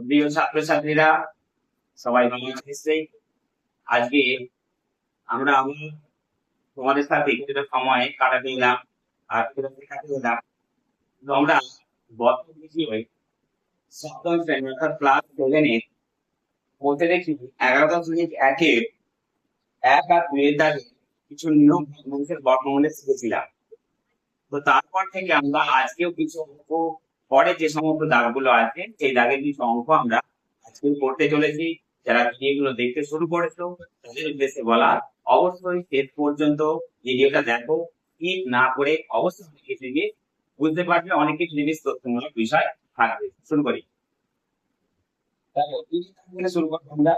প্রিয় ছাত্রছাত্রীরা সবাই ভালো আছেন। আজকে আমরা তোমাদের সাথে কিছুটা সময় কাটাতে এলাম আর কিছুটা শেখাতে এলাম। তো আমরা বর্তমান বিষয়ে সপ্তম শ্রেণী অর্থাৎ ক্লাস 7 এর বলতে দেখি 11.1 এক আর 2 এর দাগে কিছু নিয়ম ভগ্নাংশের বর্গমূলে শিখেছিলাম। তো তারপর থেকে আমরা আজকেও কিছু অঙ্ক পরে যে সমস্ত দাগগুলো আছে সেই দাগের কিছু অঙ্ক আমরা আজকে করতে চলেছি। যারা ভিডিওগুলো দেখতে শুরু করেছো তাদের উদ্দেশ্যে বলা, অবশ্যই শেষ পর্যন্ত ভিডিওটা দেখো, স্কিপ না করে অবশ্যই অনেক কিছু বুঝতে পারবে, অনেক কিছু জিনিস তথ্যমূলক বিষয় থাকবে। শুরু করি। শুরু করবো আমরা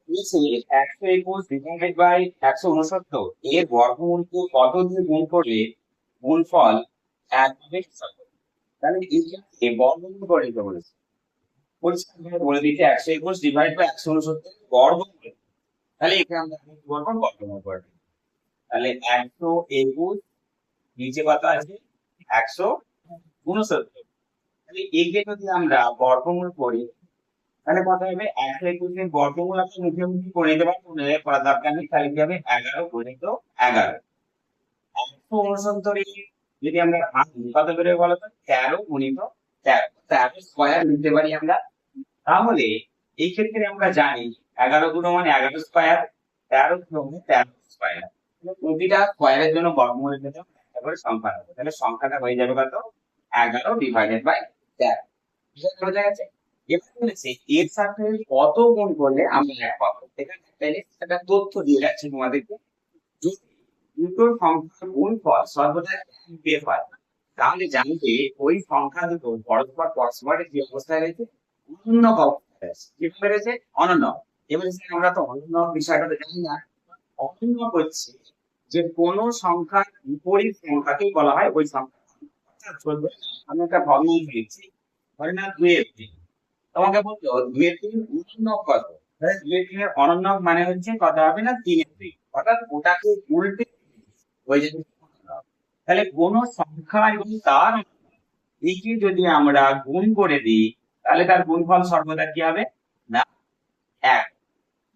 121 ডিভাইডেড বাই 169 এর বর্গমূলকে কত দিয়ে গুণ করলে গুণফল এক হবে? তাহলে এই বর্গমূল করে দিতে বলেছে, পরিষ্কার বলে দিতে 121 ডিভাইড বাই 169 বর্গমূল। তাহলে এখানে আমরা কি করব? বর্গমূল করব। তাহলে 121 নিচে কত আছে? 169। তাহলে একে যদি আমরা বর্গমূল করি তাহলে কত হবে? 121 এর বর্গমূল আপনি মুখে মুখে করে নিতে পারেন, মনে করা দরকার নেই। তাহলে কি হবে? 11 গুণিত 11। 169 যদি আমরা ভাঙি কত বেরোবে বলো তো? 13 গুণিত 13, 13 স্কয়ার লিখতে পারি আমরা। তাহলে এই ক্ষেত্রে আমরা জানি 11 গুণ মানে 11 স্কয়ার, 13 গুণ মানে 13 স্কয়ার। প্রতিটা স্কয়ারের জন্য বর্গমূলের জন্য একটা করে সংখ্যা হবে। তাহলে সংখ্যাটা হয়ে যাবে কত? 11 ডিভাইডেড বাই 13। বোঝা গেছে? এবার বলেছে এর সাথে কত গুণ করলে আমরা এক পাবো। এখানে একটা তথ্য দিয়ে যাচ্ছে তোমাদেরকে, যদি দুটো সংখ্যার গুণফল সর্বদা বের হয় তাহলে জানবে ওই সংখ্যা দুটো পরস্পরের যে অবস্থায় রয়েছে অনন্য অবস্থায় আছে। কিভাবে রয়েছে? অনন্য। এবারে আমরা তো অনন্য বিষয়টা তো জানি না। অনন্য হচ্ছে যে কোন সংখ্যার বিপরীত সংখ্যাকেই বলা হয় ওই সংখ্যা। আমি একটা ভগ্নাংশ লিখছি, ধরে না 2 এর 3। তোমাকে বলতো 2 এর 3 অনন্য কত? 2 এর 3 এর অনন্য মানে হচ্ছে কত হবে না 3 এর 3, অর্থাৎ ওটাকে উল্টে হয়ে যাবে। তাহলে কোন সংখ্যা এবং তার একে যদি আমরা গুণ করে দিই তাহলে তার গুণফল সর্বদা কি হবে? না 1।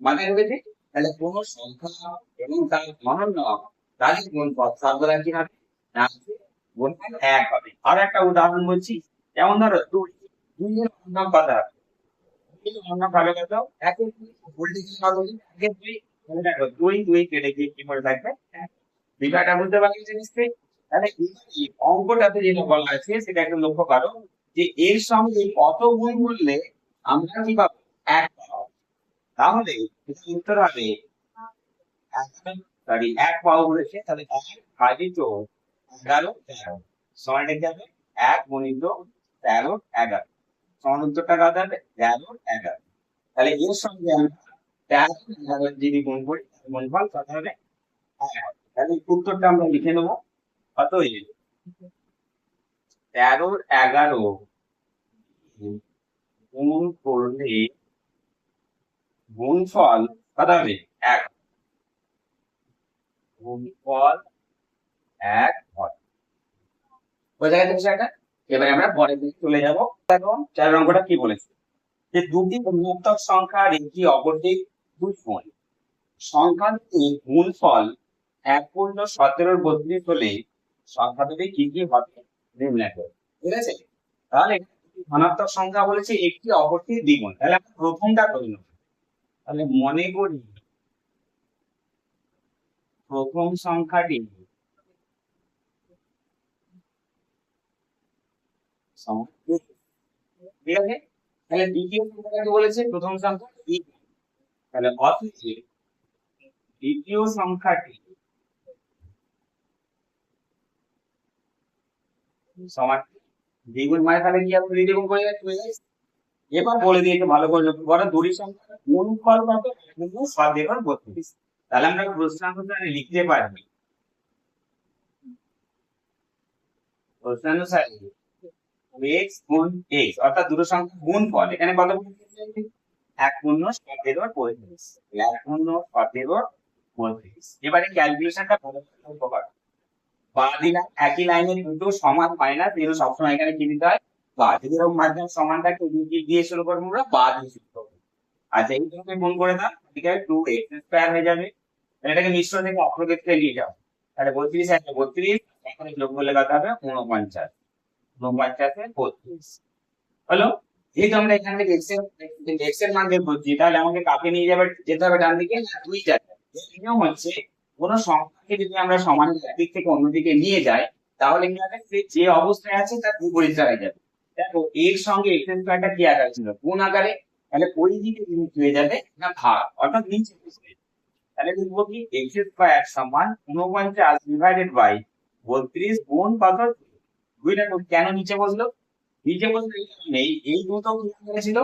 মাথায় ঢুকেছে? তাহলে কোন সংখ্যা এবং তার অনন্য তার গুণফল সর্বদা কি হবে? না গুণফল 1 হবে। আর একটা উদাহরণ বলছি, যেমন ধরো 2 এর অনন্য কত হবে? 2 এর অনন্য ভালো কত? 1 এর 2 উল্টে গেলে কত হবে? 1 এর 2। তাহলে দেখো 2 2 কেটে গিয়ে কি করে থাকবে? 1। বিষয়টা বুঝতে পারছি নিশ্চয়ই? তাহলে এই অঙ্কটাতে যেটা বলা আছে সেটা একটু লক্ষ্য করো যে এর সঙ্গে কত গুণ করলে আমরা কি পাবো? 1 পাবো। তাহলে উত্তর হবে 1 পাবো বলেছে, তাহলে 1 ভাজিত 11 13 সমান কি হবে? 1 গুণিত 13 11 সমান উত্তরটা কত হবে? 13 11। তাহলে এর সঙ্গে আমরা 13 11 যদি গুণ করি গুণফল কত হবে? 1। তাহলে উত্তরটা আমরা লিখে নেবো, কত? 13 11 গুণ করলে গুণফল কত হবে? 1। গুণফল 1 হয়। বোঝা গেছে বিষয়টা? এবারে আমরা পরের দিকে চলে যাব। দেখো 4 অঙ্কটা কি বলেছে, যে দুটি ঋণাত্মক সংখ্যার একটি অপরটির 2 গুণ সংখ্যা দুটির গুণফল 1.17 হলে সংখ্যা দুটি কি কি হবে নির্ণয় করো। ঠিক আছে? তাহলে ধনাত্মক সংখ্যা বলেছে একটি অপরটির দ্বিগুণ। তাহলে আমরা প্রথমটা করে নেব। তাহলে মনে করি প্রথম সংখ্যাটি ঠিক আছে। তাহলে দ্বিতীয় সংখ্যাটি বলেছে প্রথম সংখ্যা দ্বিগুণ। তাহলে অথচ দ্বিতীয় সংখ্যাটি সমান দ্বিগুণ মানে তাহলে কি হবে? দ্বিগুণ করে যাচ্ছে। এবার বলে দিয়েছে ভালো করে লক্ষ্য করো, দুটি সংখ্যার গুণফল কত? 7/32। তাহলে আমরা প্রশ্নানুসারে লিখতে পারি, প্রশ্নানুসারে x গুণ x অর্থাৎ দুটো সংখ্যার গুণফল। এখানে কত বলেছে? 1/17 1/17। এবারে ক্যালকুলেশনটা ভালো করে লক্ষ্য করো। বা দিলাম একই লাইনে দুটো সমান হয় না, কিন্তু সবসময় এখানে কি দিতে হয়? বা যদি এরকম মাধ্যম সমান থাকে দুই দিয়ে শুরু করবো আমরা বা দিয়ে শুরু করবো। আচ্ছা এইটাকে গুণ করে দাও, ঠিক আছে, 2x² হয়ে যাবে। তাহলে এটাকে মিশ্র থেকে অগ্রক্ষেত্রে নিয়ে যাও। তাহলে 32 আছে 32, এখানে যোগ করলে কত হবে 49, 49 এ 32 হলো। যেহেতু আমরা এখান থেকে এক্স এর মান বের করছি, তাহলে আমাকে কাকে নিয়ে যাবে, যেতে হবে ডান দিকে, না দুই জায়গায়। নিয়ম হচ্ছে কোন সংখ্যাকে যদি আমরা সমান দিক থেকে অন্যদিকে নিয়ে যাই, তাহলে কি হবে, সে যে অবস্থায় আছে তার বিপরীত হয়ে যাবে। দেখো এর সঙ্গে এক্স স্কয়ারটা কি আকারে ছিল, গুণ আকারে। তাহলে ওই দিকে জিনিস হয়ে যাবে না ভাগ, অর্থাৎ নিচে বসবে। তাহলে লিখবো কি এক্স স্কয়ার সমান 49 ডিভাইডেড বাই 32 গুণ কত, দুইটা কেন নিচে বসলো, নিচে বসলো এই কারণেই, এই দুটো কি আকারে ছিল,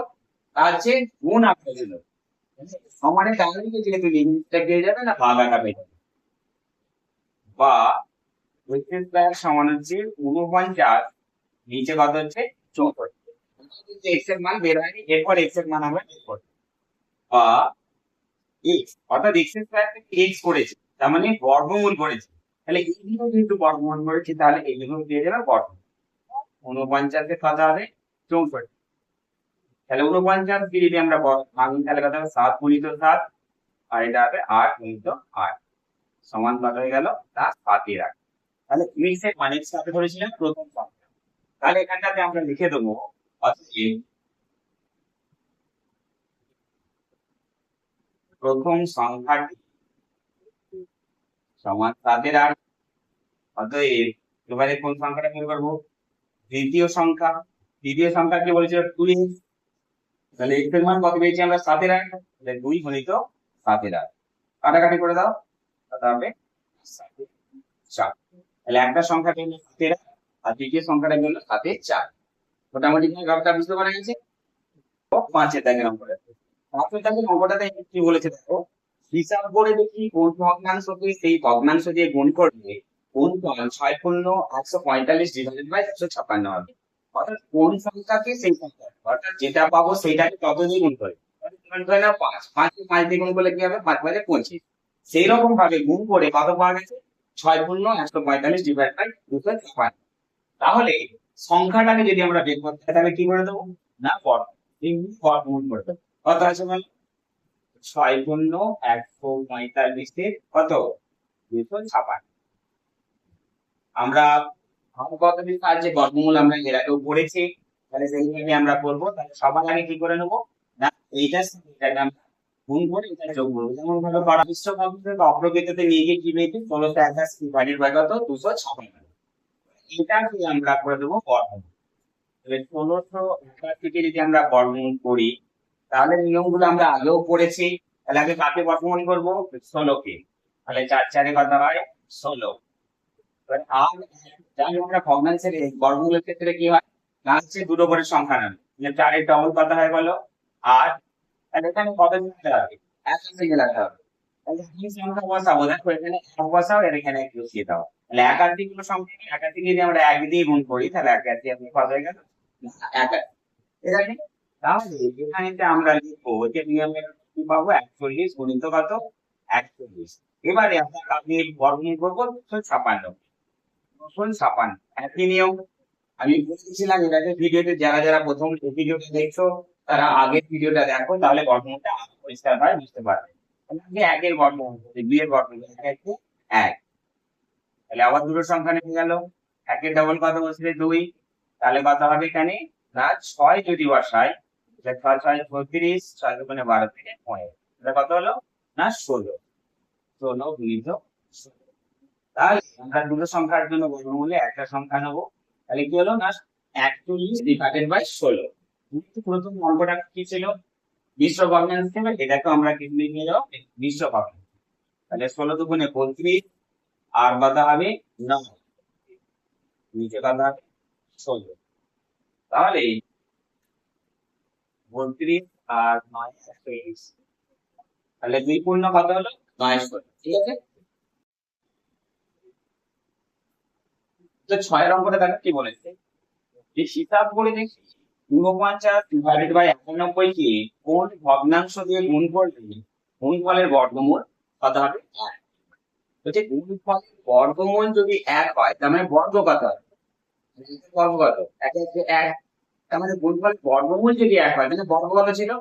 তার যে গুণ আকারে ছিল। সমানের ডান দিকে যেহেতু লিমিটটা পেয়ে যাবে না ভাগ আকার পেয়ে যাবে। বা এক্স স্কয়ার সমান হচ্ছে 49, নিচে কত হচ্ছে 64। এক্স এর মান বের হয়নি, এরপর এক্স এর মান আমরা বের করব। বা এক্স, অর্থাৎ এক্স স্কয়ার থেকে এক্স করেছে, তার মানে বর্গমূল করেছে। তাহলে এইগুলো যেহেতু বর্গমূল করেছি, তাহলে এইগুলো পেয়ে যাবে বর্গমূল। 49 এর কত হবে 64। তাহলে 49 কে যদি আমরা ভাঙি তাহলে কত হবে 7 গুণিত 7, আর এটা হবে 8 গুণিত 8 সমান কত হয়ে গেল, তা 7 এর আগে। তাহলে এক্স এর মানে সাথে ধরেছিলাম প্রথম সংখ্যা। তাহলে এখানটাতে আমরা লিখে দেবো, অতএব প্রথম সংখ্যাটি সমান 7 এর আগে। অতএব এবারে কোন সংখ্যাটা বের করবো, দ্বিতীয় সংখ্যা। দ্বিতীয় সংখ্যা কি বলেছিল 2x, তাহলে x এর মান কত পেয়েছি আমরা 7 এর আগে, তাহলে 2 গুণিত 7 এর আগে। কাটাকাটি করে দাও, কত হবে 4। তাহলে একটা সংখ্যা পেলো 7 এর আগে, আর দ্বিতীয় সংখ্যাটা পেলো 7 এর 4। মোটামুটি ব্যাপারটা বুঝতে পারা গেছে। 5 এর দাগের অঙ্কটা, 5 এর দাগের অঙ্কটাতে কি বলেছে দেখো, হিসাব করে দেখি কোন ভগ্নাংশকে সেই ভগ্নাংশ দিয়ে গুণ করলে গুণফল 6×145 ডিভাইডেড বাই 156 হবে। অর্থাৎ কোন সংখ্যাকে সেই সংখ্যা, অর্থাৎ যেটা পাবো সেইটাকে কত দিয়ে গুণ করে, গুণ করে না 5, 5 কে 5 দিয়ে গুণ করলে কি হবে 5×5 = 25। সেই রকম ভাবে গুণ করে কত পাওয়া গেছে 6×145 ডিভাইড বাই 256। তাহলে সংখ্যাটাকে যদি আমরা বের করতে হয় তাহলে কি করে দেবো, না বর্গমূল করে দেবো। কত আছে বল, 6×145 কত 256। আমরা ভাগ পদ্ধতির সাহায্যে বর্গমূল আমরা এর আগেও পড়েছি, তাহলে সেইভাবে আমরা করবো। তাহলে সবার আগে কি করে নেবো, না এইটার সাথে এটাকে আমরা গুণ করে এটা যোগ করবো। যেমন ভাবে পারা বিশ্ব ভগ্নাংশকে অগ্রগতিতে নিয়ে গিয়ে কি পেয়েছি 1681 ডিভাইডেড বাই কত 256। এটাকে আমরা করে দেবো বর্গমূল। তাহলে 1681 কে যদি আমরা বর্গমূল করি, তাহলে নিয়মগুলো আমরা আগেও পড়েছি। তাহলে আগে কাকে বর্গমূল করবো, 16 কে। তাহলে 4 4 কত হয় 16। এবার আর জানি আমরা ভগ্নাংশের এই বর্গমূলের ক্ষেত্রে কি হয়, লাস্টে দুটো করে সংখ্যা নেবে, মানে 4 এর ডবল কত হয় বলো 8। তাহলে এখানে কত লিখতে হবে, 1 থেকে লেখা হবে। তাহলে কি সংখ্যা বসাবো, দেখো এখানে 1 বসাও, আর এখানে 1 বসিয়ে দাও। তাহলে একাধিক গুলো সংখ্যা, একাধিক যদি আমরা 1 দিয়ে গুণ করি তাহলে একাধিক কত হয়ে গেল 1। ঠিক আছে, তাহলে এখানে আমরা লিখবো যে নিয়মে কি পাবো 41 গুণিত কত 41। এবারে আমরা কাকে বর্গমূল করবো 256, 256 একই নিয়ম। আমি বলেছিলাম এর আগে ভিডিওতে, যারা যারা প্রথম ভিডিওটা দেখছো তারা আগের ভিডিওটা দেখো, তাহলে বর্গমূলটা আরো পরিষ্কার ভাবে বুঝতে পারবে। তাহলে আগে 1 এর বর্গমূল, 2 এর বর্গমূল 1। তাহলে আবার দুটো সংখ্যা নেমে গেল, 1 এর ডবল কত বসলে 2, তাহলে কত হবে এখানে না 6 যদি বসাই, 6 6 32, 6 দুগুণে 12 থেকে 15, এটা কত হলো না 16, 16 গুণিত 16। তাহলে আমরা দুটো সংখ্যার জন্য বর্গমূলে একটা সংখ্যা নেবো। তাহলে কি হলো না 41 ডিভাইডেড বাই 16। কিন্তু প্রথম অঙ্কটা কি ছিল, মিশ্র ভগ্নাংশ ছিল, এটাকে আমরা কি নিয়ে যাবো মিশ্র ভগ্নাংশ। তাহলে 16 দুগুণে 32, আর কত হবে 9, নিচে কত হবে 16। তাহলে 32 আর 9 120, তাহলে 2 পূর্ণ কত হলো 916। ঠিক আছে, তো 6 এর অঙ্কটা দেখো কি বলেছে, যে হিসাব করে দেখি 49 ডিভাইডেড বাই 91 কে কোন ভগ্নাংশ দিয়ে গুণ করলে গুণফলের বর্গমূল কত হবে 1। বলছে গুণফলের বর্গমূল যদি 1 হয় তার মানে বর্গ কত হবে, বর্গ কত 1 1 1। তার মানে গুণফল বর্গমূল যদি এক হয় তাহলে বর্গ কত ছিল?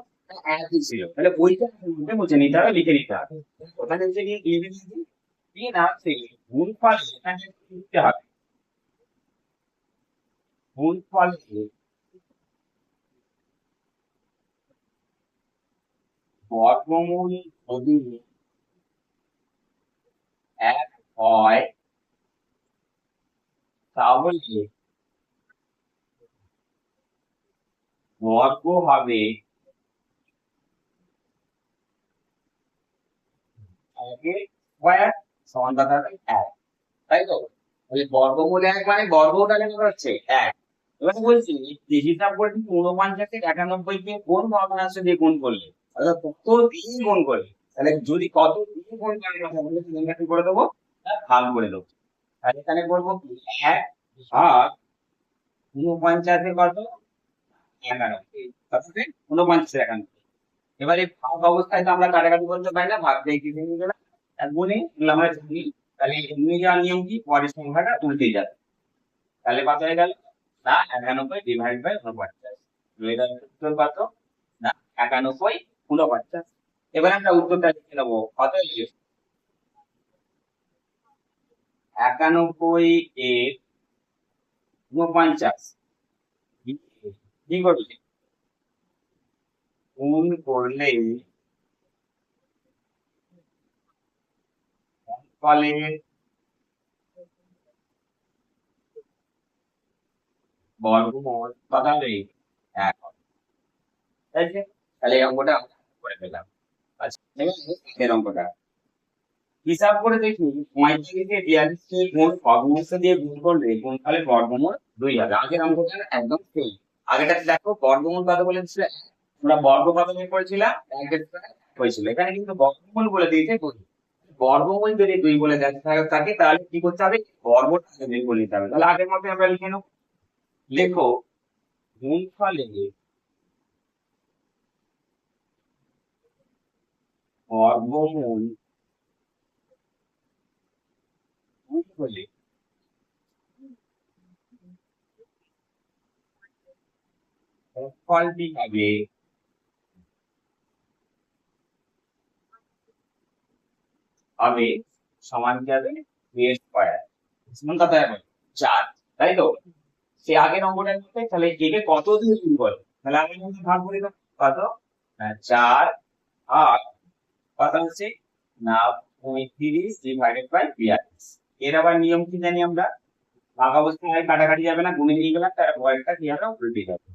একই ছিল। তাহলে ওইটা মধ্যে বুঝে নিতে হবে, লিখে নিতে হবে। ওখানে হচ্ছে কি তিন আর তিন গুণফল এখানে লিখতে হবে। গুণফল বর্গমূল যদি এক হয় তাহলে বর্গ হবে একের স্কয়ার সমান কথা হবে এক, তাই তো? তাহলে বর্গমূল এক মানে বর্গটা কেন হচ্ছে এক। এবার বলছি যে হিসাব করে কিন্তু 49 কে 91 কে কোন ভগ্নাংশ দিয়ে গুণ করলে, অর্থাৎ কত দিয়ে গুণ করলে, তাহলে যদি কত দিয়ে গুণ করে কথা বলে আমরা কি করে দেবো, ভাগ করে দেবো। তাহলে এখানে বলবো কি 1 ভাগ 49 কত 91, তাহলে 49 91। এবারে ভাগ অবস্থায় তো আমরা কাটাকাটি করতে পারি না, ভাগ দিয়ে কি দিয়ে গেলাম এক গুণে আমরা জানি। তাহলে এমনি যাওয়ার নিয়ম কি, পরের সংখ্যাটা উল্টে যাবে। তাহলে কত হয়ে গেল না 91 ডিভাইড বাই 49, এটা উত্তর কত না 91 49। এবার আমরা উত্তরটা লিখে নেবো, কত 91 এর 49 কি করলে গুণ করলে ফলের বর্গমূল কত হবে এক হবে। তাই যে? তাহলে এই অঙ্কটা আমরা করে ফেললাম। আচ্ছা এর অঙ্কটা হিসাব করে দেখি 45 কে 42 কে গুণ ভগ্নাংশ দিয়ে গুণ করলে গুণফলের বর্গমূল 2 হবে। আগের অঙ্কটা একদম সেম। আগেরটাতে দেখো বর্গমূল কত বলেছিল, আমরা বর্গ কত বের করেছিলাম 1 হয়েছিল, এখানে কিন্তু বর্গমূল বলে দিয়েছে 2। বর্গমূল যদি 2 বলে থাকে তাহলে কি করতে হবে, বর্গটা আগে বের করে নিতে হবে। তাহলে আগের মতো আমরা লিখে নেব, লেখো গুণফলের বর্গমূল গুণ করলে ফলটি হবে হবে সমান কি হবে 2 স্কয়ার সমান কত হবে 4, তাই তো? সে আগের অঙ্কটার মধ্যে তাহলে একে কত দিয়ে গুণ করে, তাহলে আগের মধ্যে ভাগ করে দাও কত 4 ভাগ কত হচ্ছে না 35 ডিভাইডেড বাই 42। এর আবার নিয়ম কি জানি আমরা, ভাগ অবস্থায় কাটাকাটি যাবে না, গুণে নিয়ে গেলাম, তার পরেরটা কি হবে উল্টে যাবে।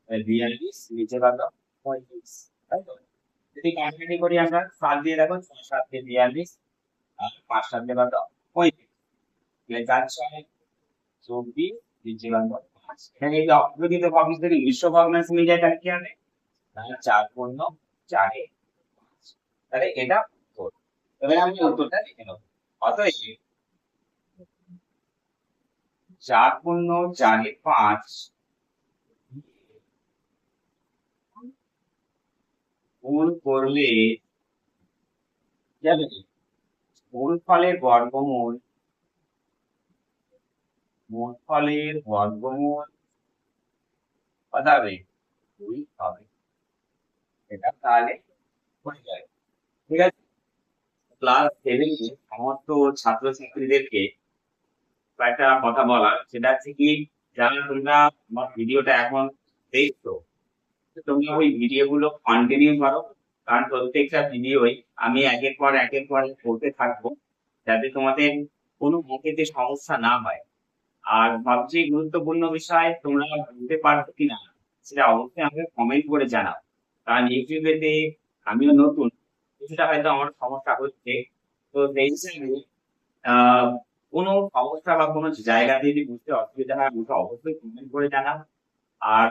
42 নিচে কত 35, তাই তো? যদি কাটাকাটি করি আমরা 7 দিয়ে দেখো 6 7 দিয়ে 42 আর 5 7 দিয়ে কত 35, তাহলে 4 6 24 নিচে কত 5। এখানে এই যে অপ্রকৃত ভগ্নাংশ থেকে মিশ্র ভগ্নাংশ নিয়ে যায় তাহলে কি হবে না 4 পূর্ণ 4 এ 5। তাহলে এটা উত্তর। এবারে আমি উত্তরটা লিখে নেব, অতএব 4 পূর্ণ 4 এ 5 গুণ করলে যাবে গুণফলের বর্গমূল, গুণফলের বর্গমূল কত হবে 2 হবে। এটা তাহলে হয়ে যায়। ঠিক আছে, ক্লাস 7 এ সমস্ত ছাত্রছাত্রীদেরকে কয়েকটা কথা বলার, সেটা হচ্ছে কি যারা তোমরা আমার ভিডিওটা এখন দেখছো তোমরা ওই ভিডিও গুলো কন্টিনিউ করো, কারণ প্রত্যেকটা ভিডিওই আমি একের পর করতে থাকবো, যাতে তোমাদের কোনো মুখেতে সমস্যা না হয়। আর সবচেয়ে গুরুত্বপূর্ণ বিষয় তোমরা বুঝতে পারছো কিনা সেটা অবশ্যই আমাকে কমেন্ট করে জানাও, কারণ ইউটিউবেতে আমিও নতুন, কিছুটা হয়তো আমার সমস্যা হচ্ছে। তো সেই হিসাবে আহ কোনো সমস্যা বা কোনো জায়গা দিয়ে যদি বুঝতে অসুবিধা হয় আমাকে অবশ্যই কমেন্ট করে জানাও। আর